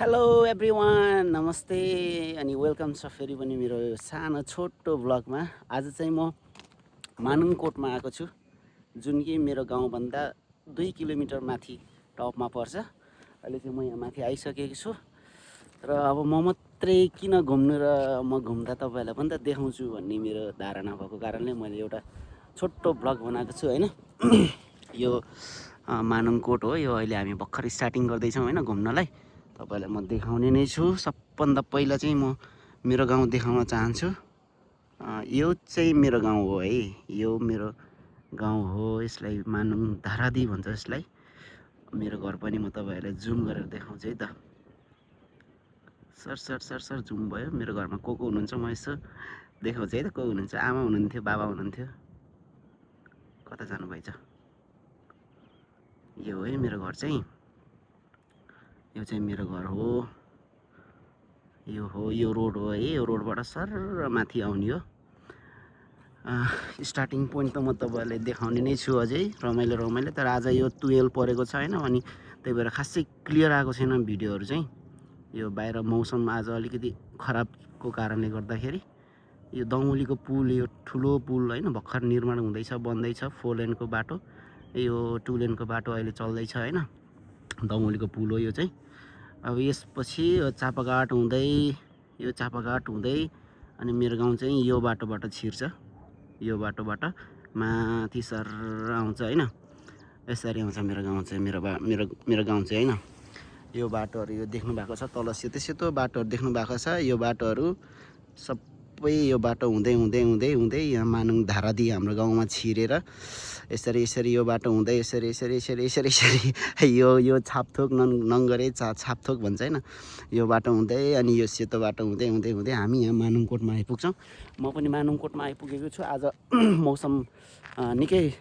Hello everyone नमस्ते अनि welcome छ फेरि पनि मेरो सानो छोटो ब्लगमा। आज चाहिँ म मानुङकोटमा आएको छु, जुन कि मेरो गाउँभन्दा 2 किलोमिटर माथि टपमा पर्छ। अहिले चाहिँ म यहाँ माथि आइसकेको छु र अब म मात्रै किन घुम्नु र म घुम्दा तपाईँहरूलाई पनि त देखाउँछु भन्ने मेरो धारणा भएको कारणले मैले एउटा छोटो ब्लग बनाएको छु होइन। यो मानुङकोट हो, यो अहिले हामी भर्खर स्टार्टिङ गर्दैछौँ होइन घुम्नलाई। तपाईँलाई म देखाउने नै छु। सबभन्दा पहिला चाहिँ म मेरो गाउँ देखाउन चाहन्छु। यो चाहिँ मेरो गाउँ हो है, यो मेरो गाउँ हो। यसलाई मानुङ धारादी भन्छ यसलाई। मेरो घर पनि म तपाईँहरूलाई जुम गरेर देखाउँछु है त। Sir sir sir sir zoom भयो। मेरो घरमा को हुनुहुन्छ म यसो देखाउँछु है त। को हुनुहुन्छ, आमा हुनुहुन्थ्यो, बाबा हुनुहुन्थ्यो, कता जानुभएछ। यो हो है मेरो घर चाहिँ, यो चाहिँ मेरो घर हो। यो हो, यो रोड हो है। यो रोडबाट सर माथि आउने हो। स्टार्टिङ पोइन्ट त म तपाईँहरूलाई देखाउने नै छु अझै रमाइलो। तर आज यो 12 परेको छ होइन, अनि त्यही भएर खासै क्लियर आएको छैन भिडियोहरू चाहिँ। यो बाहिर मौसम आज अलिकति खराबको कारणले गर्दाखेरि यो दमौलीको पुल, यो ठुलो पुल होइन, भर्खर निर्माण हुँदैछ, बन्दैछ। 4 लेनको बाटो, यो 2 लेनको बाटो अहिले चल्दैछ होइन। दमौलीको पुल हो यो चाहिँ। अब यसपछि यो चापाघाट हुँदै अनि मेरो गाउँ चाहिँ यो बाटोबाट छिर्छ। यो बाटोबाट माथि सर आउँछ होइन। यसरी आउँछ मेरो गाउँ चाहिँ, मेरो गाउँ चाहिँ होइन। यो बाटोहरू यो देख्नु भएको छ, तल सेतो बाटोहरू देख्नु भएको छ। यो बाटोहरू सबै यो बाटो हुँदै यहाँ मानुङ धारादी हाम्रो गाउँमा छिरेर यसरी यो बाटो हुँदै यसरी यो छापथोक नङ्गरे छापथोक भन्छ होइन। यो बाटो हुँदै अनि यो सेतो बाटो हुँदै हामी यहाँ मानुङकोटमा आइपुग्छौँ। म पनि मानुङकोटमा आइपुगेको छु। आज मौसम निकै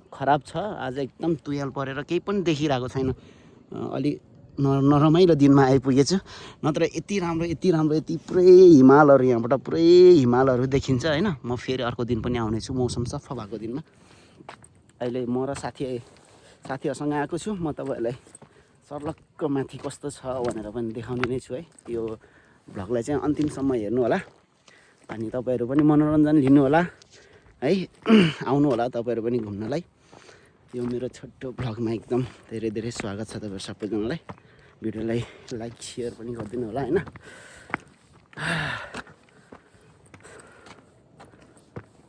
खराब छ। आज एकदम तुयाल परेर केही पनि देखिरहेको छैन। अलि नरमाइलो दिनमा आइपुगेछु, नत्र यति राम्रो यति पुरै हिमालहरू, यहाँबाट पुरै हिमालहरू देखिन्छ होइन। म फेरि अर्को दिन पनि आउनेछु मौसम सफा भएको दिनमा। अहिले म र साथीहरूसँग आएको छु। म तपाईँहरूलाई सर्लक्क माथि कस्तो छ भनेर पनि देखाउने नै छु है। यो भ्लगलाई चाहिँ अन्तिमसम्म हेर्नु होला अनि तपाईँहरू पनि मनोरञ्जन लिनु होला है। आउनु होला तपाईँहरू पनि घुम्नलाई। यो मेरो छोटो भ्लगमा एकदम धेरै स्वागत छ तपाईँहरू सबैजनालाई। भिडियोलाई लाइक सेयर पनि गरिदिनु होला होइन।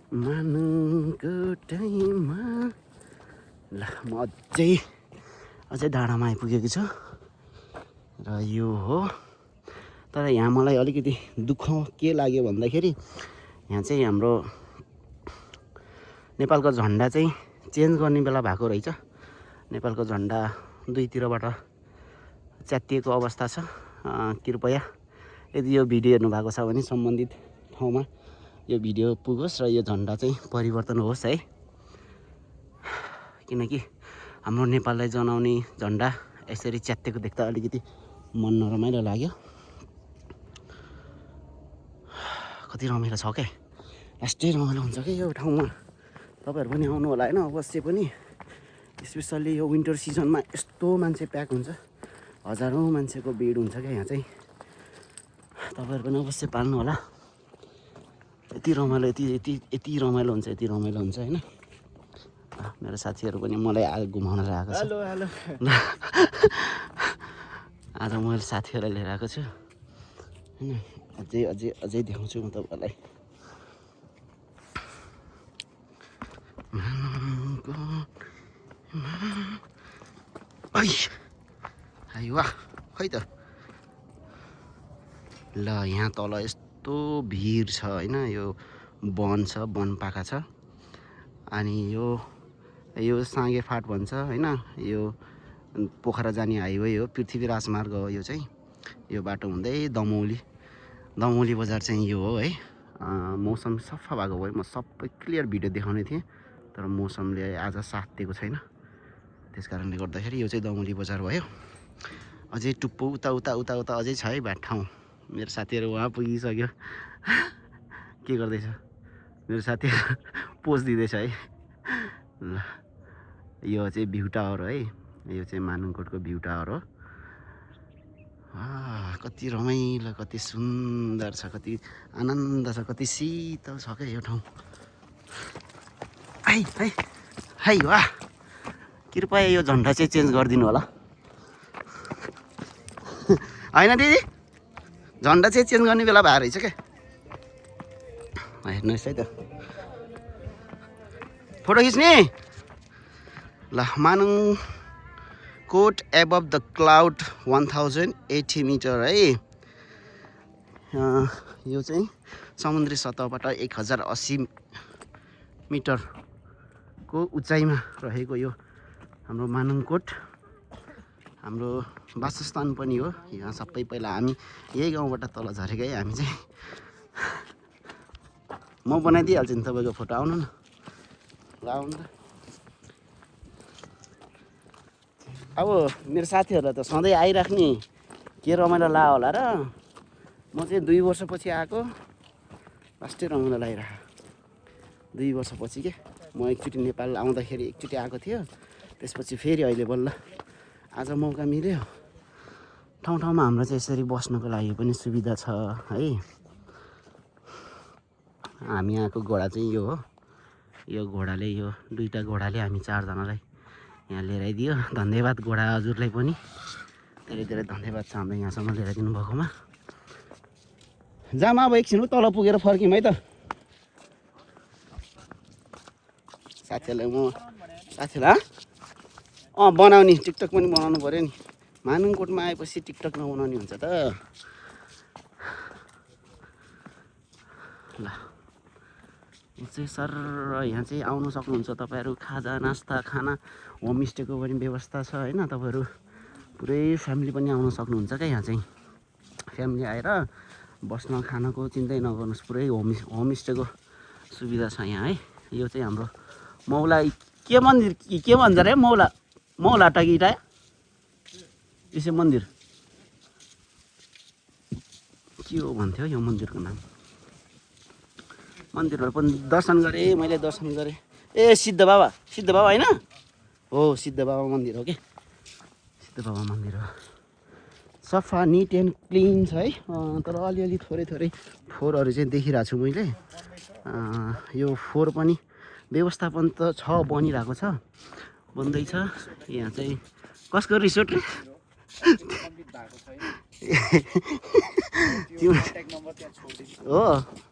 मानुङकोटमा ल म अझै डाँडामा आइपुगेको छु र यो हो। तर यहाँ मलाई अलिकति दुःख के लाग्यो भन्दाखेरि यहाँ चाहिँ हाम्रो नेपालको झन्डा चाहिँ चेन्ज गर्ने बेला भएको रहेछ। नेपालको झन्डा दुईतिरबाट च्यातिएको अवस्था छ। कृपया यदि यो भिडियो हेर्नु भएको छ भने सम्बन्धित ठाउँमा यो भिडियो पुगोस् र यो झन्डा चाहिँ परिवर्तन होस् है। किनकि हाम्रो नेपाललाई जनाउने झन्डा यसरी च्यातिएको देख्दा अलिकति मन नरमाइलो लाग्यो। कति रमाइलो छ क्या, लास्टै रमाइलो हुन्छ क्या यो ठाउँमा। तपाईँहरू पनि आउनु होला होइन, अवश्य पनि। स्पेसल्ली यो विन्टर सिजनमा यस्तो मान्छे प्याक हुन्छ, हजारौँ मान्छेको भिड हुन्छ क्या यहाँ चाहिँ। तपाईँहरू पनि अवश्य पाल्नु होला। यति रमाइलो रमाइलो हुन्छ होइन। मेरो साथीहरू पनि मलाई घुमाउन आएको छ। हेलो आज मैले साथीहरूलाई लिएर आएको छु होइन। अझै देखाउँछु म तपाईँहरूलाई। वाह खै त ल, यहाँ तल यस्तो भिर छ होइन। यो वन छ, वनपाखा छ। अनि यो साँगे फाट भन्छ होइन। यो पोखरा जाने हाइवे हो, पृथ्वी राजमार्ग हो यो चाहिँ। यो बाटो हुँदै दमौली बजार चाहिँ यो हो है। मौसम सफा भएको भए म सबै क्लियर भिडियो देखाउने थिएँ, तर मौसमले आज साथ दिएको छैन। त्यस कारणले गर्दाखेरि यो चाहिँ दमौली बजार भयो। अझै टुप्पो उता अझै छ है भ्याट ठाउँ। मेरो साथीहरू उहाँ पुगिसक्यो। के गर्दैछ मेरो साथीहरू? पोज दिँदैछ है। ल, यो चाहिँ भ्यू टावर है। यो चाहिँ मानुङकोटको भ्यू टावर हो। कति रमाइलो, कति सुन्दर छ, कति आनन्द छ, कति शीतल छ क्या यो ठाउँ। है है है वाह, कृपया यो झन्डा चाहिँ चेन्ज गरिदिनु होला। होइन दिदी, झन्डा चाहिँ चेन्ज गर्ने बेला भएर रहेछ क्या। हेर्नुहोस् है त, फोटो खिच्ने ल। Manung Kot above the cloud 1080 metre है। यो चाहिँ समुद्री सतहबाट 1080 मिटरको उचाइमा रहेको यो हाम्रो मानुङ कोट हाम्रो वासस्थान पनि हो। यहाँ सबै पहिला हामी यही गाउँबाट तल झरेकै हामी चाहिँ। म बनाइदिइहाल्छु नि तपाईँको फोटो, आउनु न ल, आउनु त। अब मेरो साथीहरूलाई त सधैँ आइराख्ने के रमाइलो ला होला र, म चाहिँ 2 वर्षपछि आएको, फर्स्टै रमाइलो लागिरहेको। 2 वर्षपछि के म एकचोटि नेपाल आउँदाखेरि एकचोटि आएको थियो, त्यसपछि फेरि अहिले बल्ल आज मौका मिल्यो। ठाउँ ठाउँमा हाम्रो चाहिँ यसरी बस्नको लागि पनि सुविधा छ है। हामी यहाँको घोडा चाहिँ यो हो। यो घोडाले, यो 2टा घोडाले हामी 4 जनालाई यहाँ लिएर आइदियो। धन्यवाद घोडा हजुरलाई पनि, धेरै धेरै धन्यवाद छ हामीलाई यहाँसम्म लिएर दिनु भएकोमा। जाम अब एकछिन तल पुगेर फर्क्यौँ है त। साथीहरूलाई बनाउने टिकटक पनि बनाउनु पऱ्यो नि। मानुङकोटमा आएपछि टिकटक नबनाउने हुन्छ त ल। यो चाहिँ सर यहाँ चाहिँ आउनु सक्नुहुन्छ तपाईँहरू। खाजा नास्ता खाना होमस्टेको पनि व्यवस्था छ होइन। तपाईँहरू पुरै फ्यामिली पनि आउन सक्नुहुन्छ क्या। यहाँ चाहिँ फ्यामिली आएर बस्न खानको चिन्तै नगर्नुहोस्, पुरै होमस्टेको सुविधा छ यहाँ है। यो चाहिँ हाम्रो मौला के मन्दिर के भन्छ अरे, मौला टगिटा यसै मन्दिर के हो भन्थ्यो यो मन्दिरको नाम। मन्दिरहरू पनि दर्शन गरेँ मैले, दर्शन गरेँ। ए सिद्ध बाबा होइन हो, सिद्ध बाबा मन्दिर हो कि, सिद्ध बाबा मन्दिर हो। सफा निट एन्ड क्लिन छ है। तर अलिअलि थोरै फोहोरहरू चाहिँ देखिरहेको छु मैले। यो फोहोर पनि व्यवस्थापन त छ, बनिरहेको छ, बन्दैछ। यहाँ चाहिँ कसको रिसोर्ट रे हो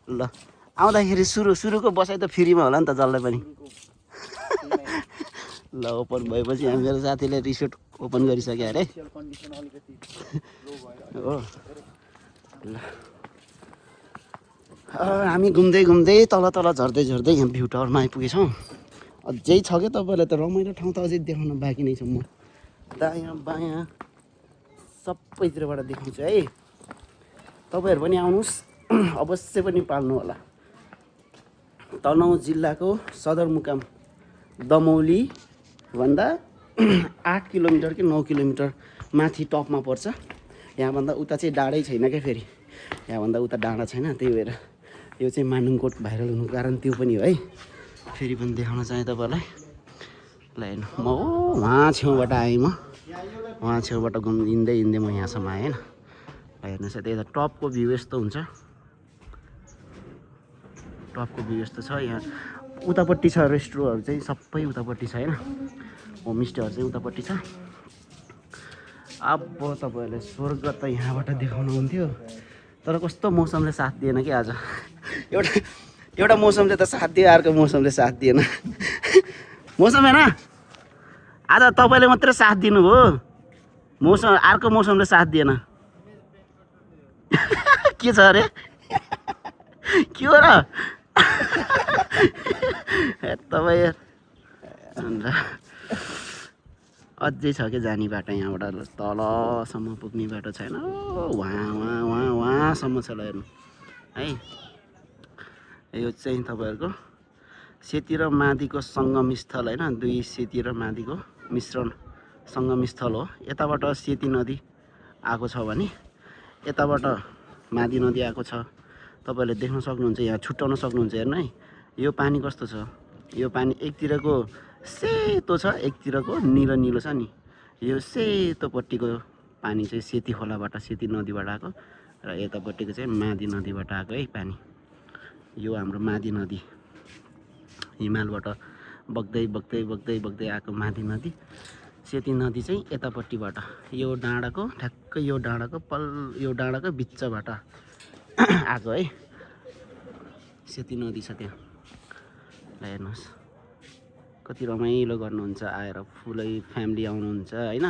ल। आउँदाखेरि सुरुको बसाइ त फ्रीमा होला नि त जसलाई पनि। ल ओपन भएपछि यहाँ मेरो साथीले रिसोर्ट ओपन गरिसक्यो अरे हो ल। हामी घुम्दै तल झर्दै यहाँ भ्यू टावरमा आइपुगेछौँ। अझै छ क्या तपाईँलाई त रमाइलो ठाउँ त अझै देखाउन बाँकी नै छ। म दायाँ बायाँ सबैतिरबाट देखाउँछु है। तपाईँहरू पनि आउनुहोस्, अवश्य पनि पाल्नु होला। तनहुँ जिल्लाको सदरमुकाम दमौली भन्दा 8 किलोमिटर कि 9 किलोमिटर माथि टपमा पर्छ। यहाँभन्दा उता चाहिँ डाँडै छैन क्या, फेरि यहाँभन्दा उता डाँडा छैन। त्यही भएर यो चाहिँ मानुङकोट भाइरल हुनुको कारण त्यो पनि हो है। फेरि पनि देखाउन चाहेँ तपाईँलाई। ल हेर्नु, म वहाँ छेउबाट आएँ, म वहाँ छेउबाट हिँड्दै म यहाँसम्म आएँ होइन। हेर्नुहोस् त्यही त टपको भ्यू यस्तो हुन्छ, टपको भ्यू यस्तो छ। यहाँ उतापट्टि छ रेस्टुरेन्टहरू चाहिँ सबै उतापट्टि छ होइन, होमस्टेहरू चाहिँ उतापट्टि छ। अब तपाईँहरूले स्वर्ग त यहाँबाट देखाउनु हुन्थ्यो, तर कस्तो मौसमले साथ दिएन कि आज। एउटा मौसमले त साथ दियो, अर्को मौसमले साथ दिएन। मौसम होइन, आज तपाईँले मात्रै साथ दिनुभयो, मौसम अर्को मौसमले साथ दिएन। के छ अरे के हो र तपाईँ अझै छ कि जाने बाटो। यहाँबाट तलसम्म पुग्ने बाटो छैन, वहाँसम्म छ। ल हेर्नु है, यो चाहिँ तपाईँहरूको सेती र मादिको सङ्गम स्थल होइन। 2 सेती र मादिको मिश्रण सङ्गम स्थल हो। यताबाट सेती नदी आएको छ भने यताबाट मादी नदी आएको छ। तपाईँहरूले देख्न सक्नुहुन्छ, यहाँ छुट्याउन सक्नुहुन्छ। हेर्नु है, यो पानी कस्तो छ। यो पानी एकतिरको सेतो छ, एकतिरको निलो छ नि। यो सेतोपट्टिको पानी चाहिँ सेती खोलाबाट सेती नदीबाट आएको र यतापट्टिको चाहिँ मादी नदीबाट आएको है पानी। यो हाम्रो मादी नदी हिमालबाट बग्दै बग्दै बग्दै बग्दै आएको मादी नदी। सेती नदी चाहिँ यतापट्टिबाट यो डाँडाको ठ्याक्कै यो डाँडाको बिचबाट आएको है। सेती नदी छ त्यहाँ। ल हेर्नुहोस् कति रमाइलो गर्नुहुन्छ आएर, फुलै फ्यामिली आउनुहुन्छ होइन,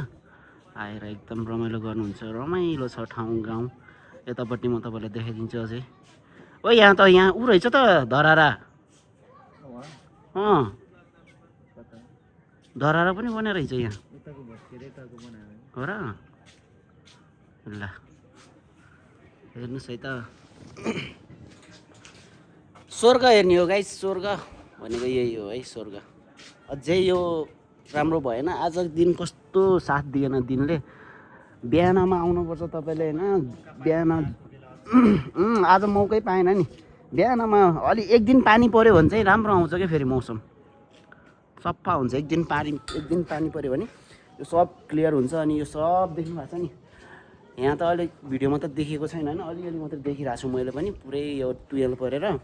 आएर एकदम रमाइलो गर्नुहुन्छ। रमाइलो छ ठाउँ गाउँ। यतापट्टि म तपाईँलाई देखाइदिन्छु अझै। ओ यहाँ ऊ रहेछ त धरारा। धरारा पनि बनेर रहेछ यहाँ हो र। ल हेर्नुहोस् है त स्वर्ग हेर्ने हो गाइस। स्वर्ग भनेको यही हो है स्वर्ग। अझै यो राम्रो भएन आज दिन, कस्तो साथ दिएन दिनले। बिहानमा आउनुपर्छ तपाईँले होइन, बिहान आज मौकै पाएन नि। बिहानमा अलि एक दिन पानी पऱ्यो भने चाहिँ राम्रो आउँछ क्या फेरि मौसम सफा हुन्छ। एक दिन पानी पऱ्यो भने यो सब क्लियर हुन्छ। अनि यो सब देख्नु भएको छ नि, यहाँ त अलिक भिडियोमा त देखेको छैन होइन, अलिअलि मात्रै देखिरहेको छु मैले पनि। पुरै यो टुवेल परेर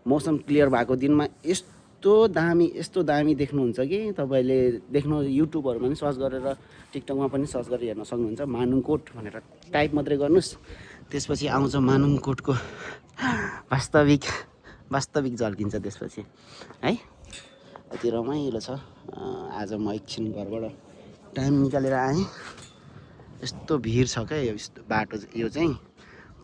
मौसम क्लियर भएको दिनमा यस्तो दामी देख्नुहुन्छ कि तपाईँले देख्नु। युट्युबहरूमा पनि सर्च गरेर, टिकटकमा पनि सर्च गरेर हेर्न सक्नुहुन्छ। मानुङकोट भनेर टाइप मात्रै गर्नुहोस्, त्यसपछि आउँछ मानुङकोटको वास्तविक झल्किन्छ त्यसपछि है। यति रमाइलो छ। आज म एकछिन घरबाट टाइम निकालेर आएँ। यस्तो भिड छ क्या यस्तो बाटो, यो चाहिँ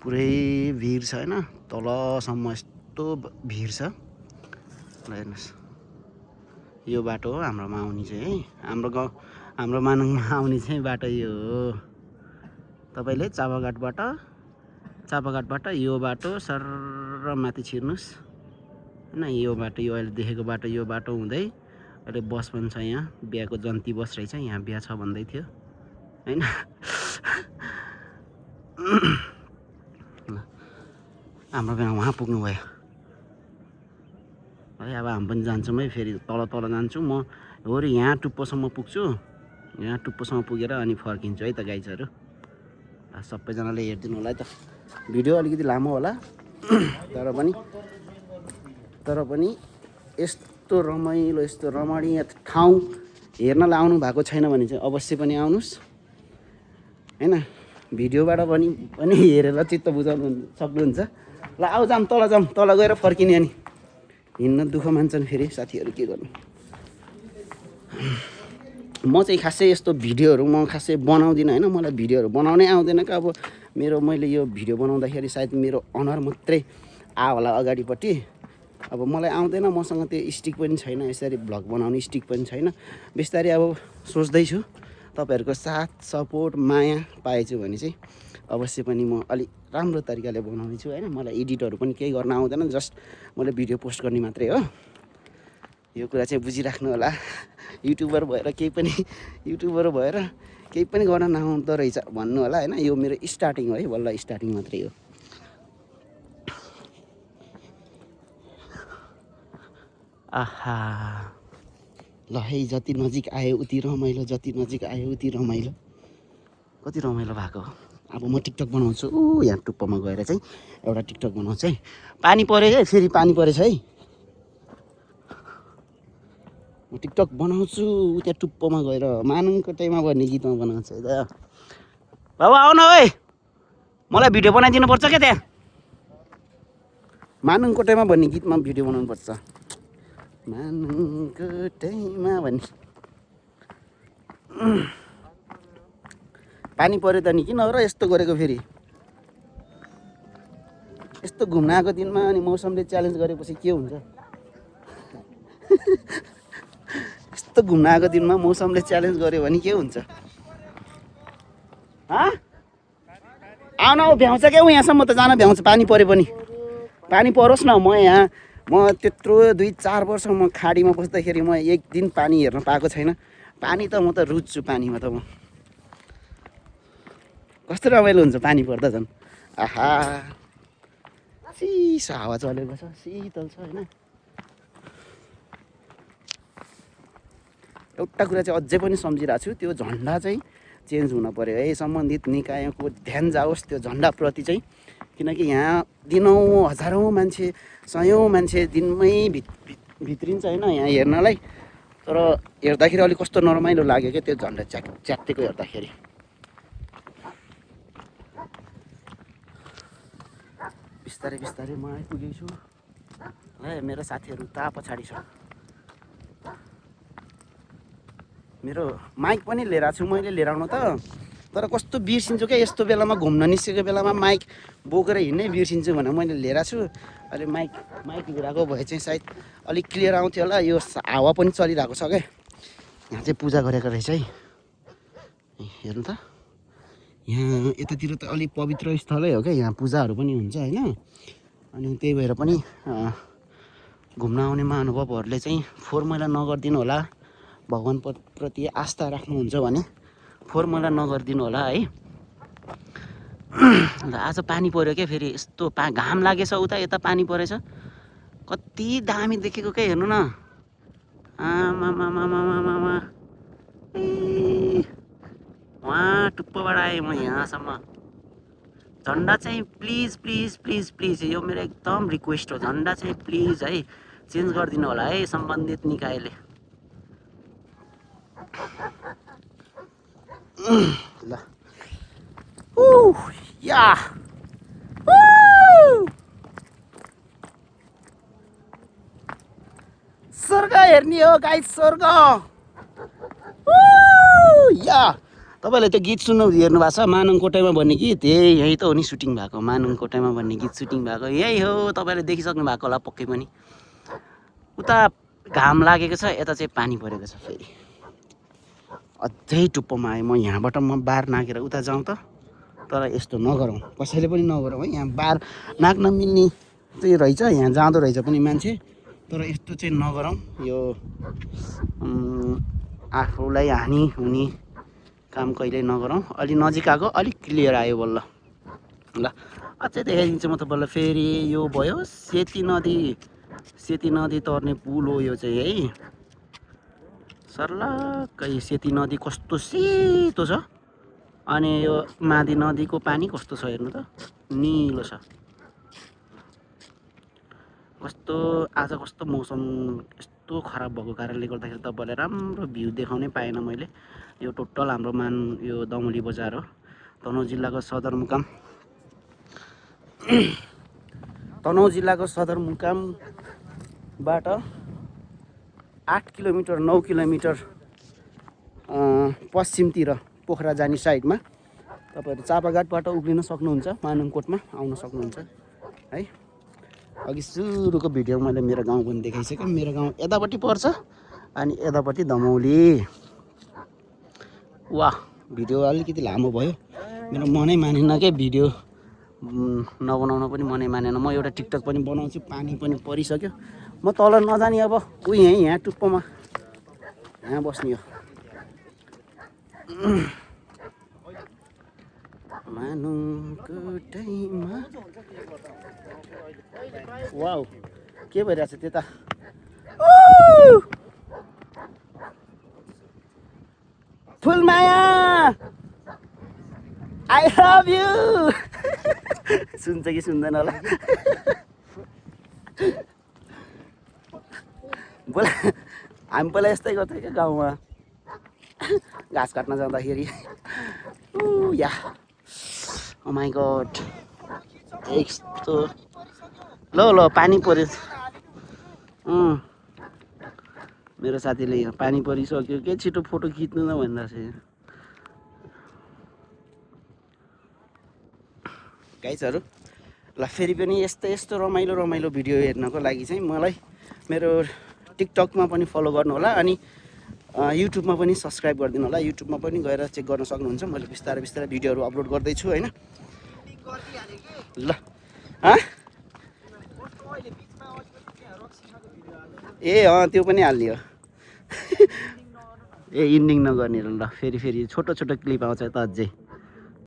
पुरै भिड छ होइन, तलसम्म यस्तो भिड छ। ल हेर्नुहोस् यो बाटो हो हाम्रोमा आउने चाहिँ है, हाम्रो मानुङमा आउने चाहिँ बाटो यो हो। तपाईँले चापाघाटबाट यो बाटो सर माथि छिर्नुहोस् होइन। यो बाटो, यो अहिले देखेको बाटो, यो बाटो हुँदै अहिले बस पनि छ यहाँ। बिहाको जन्ती बस रहेछ, यहाँ बिहा छ भन्दै थियो होइन। हाम्रो गाउँ उहाँ पुग्नु भयो है। अब हामी पनि जान्छौँ है, फेरि तल जान्छु म। हो यहाँ टुप्पोसम्म पुग्छु, यहाँ टुप्पोसम्म पुगेर अनि फर्किन्छु है त गाइजहरू। सबैजनाले हेरिदिनु होला है त। भिडियो अलिकति लामो होला तर पनि यस्तो रमाइलो, यस्तो रमणीय ठाउँ हेर्नलाई आउनु भएको छैन भने चाहिँ अवश्य पनि आउनुहोस् होइन। भिडियोबाट पनि हेरेर चित्त बुझाउनु सक्नुहुन्छ। ल आऊ जाऊँ तल गएर फर्किने। अनि हिँड्न दुःख मान्छन् फेरि साथीहरू, के गर्नु। म चाहिँ खासै यस्तो भिडियोहरू म खासै बनाउँदिनँ होइन। मलाई भिडियोहरू बनाउनै आउँदैन क्या। अब मैले यो भिडियो बनाउँदाखेरि सायद मेरो अनुहार मात्रै होला अगाडिपट्टि। अब मलाई आउँदैन, मसँग त्यो स्टिक पनि छैन, यसरी भ्लग बनाउने स्टिक पनि छैन। बिस्तारै अब सोच्दैछु तपाईँहरूको साथ सपोर्ट माया पाएछु भने चाहिँ अवश्य पनि म अलिक राम्रो तरिकाले बनाउने छु होइन। मलाई एडिटहरू पनि केही गर्न आउँदैन, जस्ट मैले भिडियो पोस्ट गर्ने मात्रै हो। यो कुरा चाहिँ बुझिराख्नु होला। युट्युबर भएर केही पनि गर्न नआउँदो रहेछ भन्नु होला होइन। यो मेरो स्टार्टिङ हो है, बल्ल स्टार्टिङ मात्रै हो। आहा ल है, जति नजिक आयो उति रमाइलो, कति रमाइलो भएको। अब म टिकटक बनाउँछु। यहाँ टुप्पोमा गएर चाहिँ एउटा टिकटक बनाउँछु है। पानी पऱ्यो है, फेरि पानी परेछ है। म टिकटक बनाउँछु त्यहाँ टुप्पोमा गएर, मानुङकोटेमा भन्ने गीतमा बनाउँछु है त। बाबु आउन है, मलाई भिडियो बनाइदिनु पर्छ क्या त्यहाँ। मानुङकोटेमा भन्ने गीतमा भिडियो बनाउनु पर्छ। मानुङकोटेमा भन्ने। पानी पऱ्यो त नि, किन हो र यस्तो गरेको फेरि। यस्तो घुम्न आएको दिनमा अनि मौसमले च्यालेन्ज गरेपछि के हुन्छ। यस्तो घुम्न आएको दिनमा मौसमले च्यालेन्ज गर्यो भने के हुन्छ। आउन भ्याउँछ क्या यहाँसम्म त जान भ्याउँछ। पानी पऱ्यो पनि पानी परोस् न। म त्यत्रो 2-4 वर्ष म खाडीमा बस्दाखेरि म एक दिन पानी हेर्न पाएको छैन। पानी त म त रुच्छु, पानीमा त म कस्तो रमाइलो हुन्छ पानी पर्दा झन्। आहा चिसो हावा चलेको छ, शीतल छ होइन। एउटा कुरा चाहिँ अझै पनि सम्झिरहेको छु, त्यो झन्डा चाहिँ चेन्ज हुन पर्यो है। सम्बन्धित निकायको ध्यान जाओस् त्यो झन्डाप्रति चाहिँ, किनकि यहाँ दिनौँ हजारौँ मान्छे, सयौँ मान्छे दिनमै भित्रिन्छ होइन यहाँ हेर्नलाई। तर हेर्दाखेरि अलिक कस्तो नरमाइलो लाग्यो क्या त्यो झन्डा च्यात्तेको हेर्दाखेरि। बिस्तारै बिस्तारै म आइपुगेको छु है। मेरो साथीहरू उता पछाडि छ। मेरो माइक पनि लिएर आएको छु मैले, लिएर आउनु त, तर कस्तो बिर्सिन्छु क्या यस्तो बेलामा, घुम्न निस्केको बेलामा माइक बोकेर हिँड्नै बिर्सिन्छु भनेर मैले लिएर आएको छु। अहिले माइक लिएर आएको भए चाहिँ सायद अलिक क्लियर आउँथ्यो होला। यो हावा पनि चलिरहेको छ क्या। यहाँ चाहिँ पूजा गरेको रहेछ है, हेर्नु त। यहाँ यतातिर त अलिक पवित्र स्थलै हो क्या, यहाँ पूजाहरू पनि हुन्छ होइन। अनि त्यही भएर पनि घुम्न आउने महानुभावहरूले चाहिँ फोहोर मैला नगरिदिनु होला। भगवान् प्रति आस्था राख्नुहुन्छ भने फोहोर मैला नगरिदिनु होला है। आज पानी पऱ्यो क्या फेरि, यस्तो घाम लागेछ उता, यता पानी परेछ। कति दामी देखेको क्या, हेर्नु न। आमामामामामामा, वहाँ टुप्पोबाट आएँ म यहाँसम्म। झन्डा चाहिँ प्लिज प्लिज प्लिज प्लिज, यो मेरो एकदम रिक्वेस्ट हो, झन्डा चाहिँ प्लिज है चेन्ज गरिदिनु होला है सम्बन्धित निकायले। ल या स्वर्ग हेर्ने हो गाइस, स्वर्ग या। तपाईँले त्यो गीत हेर्नु भएको छ, मानङ कोटामा भन्ने गीत, यही त हो नि सुटिङ भएको। मानङ कोटामा भन्ने गीत सुटिङ भएको यही हो। तपाईँले देखिसक्नु भएको होला पक्कै पनि। उता घाम लागेको छ, यता चाहिँ पानी परेको छ। फेरि अझै टुप्पोमा आएँ म। यहाँबाट म बार नागेर उता जाउँ त, तर यस्तो नगरौँ, कसैले पनि नगरौँ है। यहाँ बार नाग्न मिल्ने चाहिँ रहेछ, यहाँ जाँदो रहेछ पनि मान्छे, तर यस्तो चाहिँ नगरौँ। यो आफूलाई हानि हुने काम कहिल्यै नगरौँ। अलि नजिक आएको, अलिक क्लियर आयो बल्ल। ल अझै देखाइदिन्छु म तपाईँलाई। फेरि यो भयो सेती नदी तर्ने पुल हो यो चाहिँ है। सर्लक्कै सेती नदी कस्तो सेतो छ, अनि यो मादी नदीको पानी कस्तो छ हेर्नु त, निलो छ। कस्तो आज कस्तो मौसम यस्तो खराब भएको कारणले गर्दाखेरि तपाईँलाई राम्रो भ्यू देखाउनै पाएन मैले। यो टोटल हाम्रो यो दमौली बजार हो, तनहुँ जिल्लाको सदरमुकाम। तनहुँ जिल्लाको सदरमुकामबाट 8 किलोमिटर 9 किलोमिटर पश्चिमतिर पोखरा जाने साइडमा तपाईँहरू चापाघाटबाट उक्लिन सक्नुहुन्छ, मानङकोटमा आउन सक्नुहुन्छ है। अघि सुरुको भिडियो मैले मेरो गाउँ पनि देखाइसकेँ। मेरो गाउँ यतापट्टि पर्छ अनि यतापट्टि दमौली। वाह, भिडियो अलिकति लामो भयो, मेरो मनै मानेन क्या भिडियो नबनाउन पनि मनै मानेन। म एउटा टिकटक पनि बनाउँछु, पानी पनि परिसक्यो। म तल नजाने अब, यहाँ टुप्पोमा यहाँ बस्ने हो। मानङकोटैमा वाउ, के भइरहेछ त्यता? Phulmaya I love you. सुन्छ कि सुन्दैन होला। हामी पहिला यस्तै गर्थ्यौँ क्या गाउँमा, घाँस काट्न जाँदाखेरि। या ओ माई गड, यस्तो ल पानी पर्यो। मेरो साथीले यहाँ पानी परिसक्यो के छिटो फोटो खिच्नु न भनिरहेको छ। गाइजहरू ल फेरि पनि यस्तो रमाइलो भिडियो हेर्नको लागि चाहिँ मलाई मेरो टिकटकमा पनि फलो गर्नु होला, अनि युट्युबमा पनि सब्सक्राइब गरिदिनु होला। युट्युबमा पनि गएर चेक गर्न सक्नुहुन्छ, मैले बिस्तारै भिडियोहरू अपलोड गर्दैछु होइन। ल त्यो पनि हाल्ने हो। इन्डिङ नगर्ने ल, फेरि छोटो क्लिप आउँछ त अझै।